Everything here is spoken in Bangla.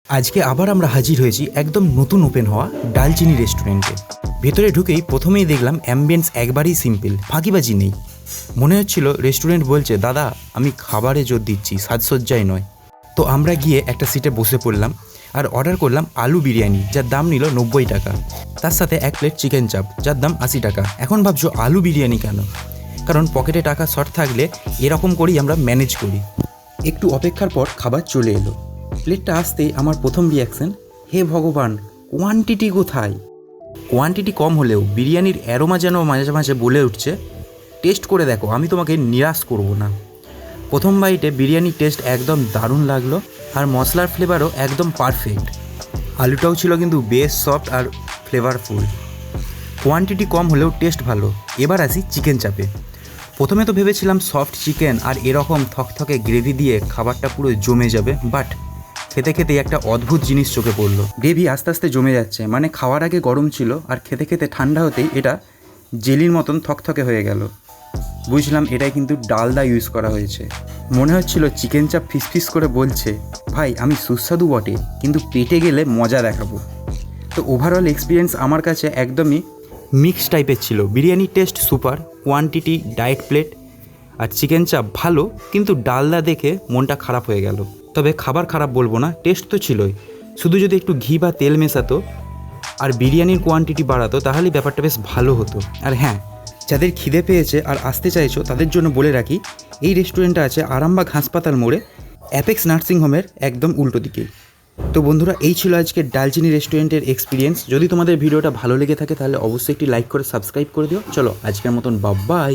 আজকে আবার আমরা হাজির হয়েছি একদম নতুন ওপেন হওয়া ডালচিনি রেস্টুরেন্টে। ভেতরে ঢুকেই প্রথমেই দেখলাম অ্যাম্বিয়েন্স একবারেই সিম্পল, ফাঁকিবাজি নেই। মনে হচ্ছিল রেস্টুরেন্ট বলছে, দাদা আমি খাবারে জোর দিচ্ছি, সাজসজ্জায় নয়। তো আমরা গিয়ে একটা সিটে বসে পড়লাম আর অর্ডার করলাম আলু বিরিয়ানি, যার দাম নিল 90 টাকা। তার সাথে এক প্লেট চিকেন চাপ, যার দাম 80 টাকা। এখন ভাবছো আলু বিরিয়ানি কেন? কারণ পকেটে টাকা শর্ট থাকলে এরকম করেই আমরা ম্যানেজ করি। একটু অপেক্ষার পর খাবার চলে এলো। প্লেটটা আসতেই আমার প্রথম রিয়াকশন, হে ভগবান, কোয়ান্টিটি কোথায়? কোয়ান্টিটি কম হলেও বিরিয়ানির অ্যারোমা যেন মাঝে মাঝে বলে উঠছে, টেস্ট করে দেখো, আমি তোমাকে নিরাশ করব না। প্রথম বাইটে বিরিয়ানির টেস্ট একদম দারুণ লাগলো, আর মশলার ফ্লেভারও একদম পারফেক্ট। আলুটাও ছিল কিন্তু বেশ সফট আর ফ্লেভারফুল। কোয়ান্টিটি কম হলেও টেস্ট ভালো। এবার আসি চিকেন চাপে। প্রথমে তো ভেবেছিলাম সফট চিকেন আর এরকম থকথকে গ্রেভি দিয়ে খাবারটা পুরো জমে যাবে, বাট খেতে খেতে একটা অদ্ভুত জিনিস চোখে পড়লো। গ্রেভি আস্তে আস্তে জমে যাচ্ছে, মানে খাওয়ার আগে গরম ছিল আর খেতে খেতে ঠান্ডা হতেই এটা জেলির মতন থকথকে হয়ে গেল। বুঝলাম এটাই কিন্তু ডালদা ইউজ করা হয়েছে। মনে হচ্ছিল চিকেন চাপ ফিস করে বলছে, ভাই আমি সুস্বাদু বটে, কিন্তু পেটে গেলে মজা দেখাবো। তো ওভারঅল এক্সপিরিয়েন্স আমার কাছে একদমই মিক্স টাইপের ছিল। বিরিয়ানির taste super, quantity diet plate, আর চিকেন চাপ ভালো, কিন্তু ডালদা দেখে মনটা খারাপ হয়ে গেল। তবে খাবার খারাপ বলবো না, টেস্ট তো ছিলই। শুধু যদি একটু ঘি বা তেল মেশাতো আর বিরিয়ানির কোয়ান্টিটি বাড়াতো তাহলেই ব্যাপারটা বেশ ভালো হতো। আর হ্যাঁ, যাদের খিদে পেয়েছে আর আসতে চাইছো তাদের জন্য বলে রাখি, এই রেস্টুরেন্টটা আছে আরামবাগ হাসপাতাল মোড়ে, অ্যাপেক্স নার্সিংহোমের একদম উল্টো দিকে। তো বন্ধুরা, এই ছিল আজকে ডালচিনি রেস্টুরেন্টের এক্সপিরিয়েন্স। যদি তোমাদের ভিডিওটা ভালো লেগে থাকে তাহলে অবশ্যই একটি লাইক করে সাবস্ক্রাইব করে দিও। চলো আজকের মতন বাই।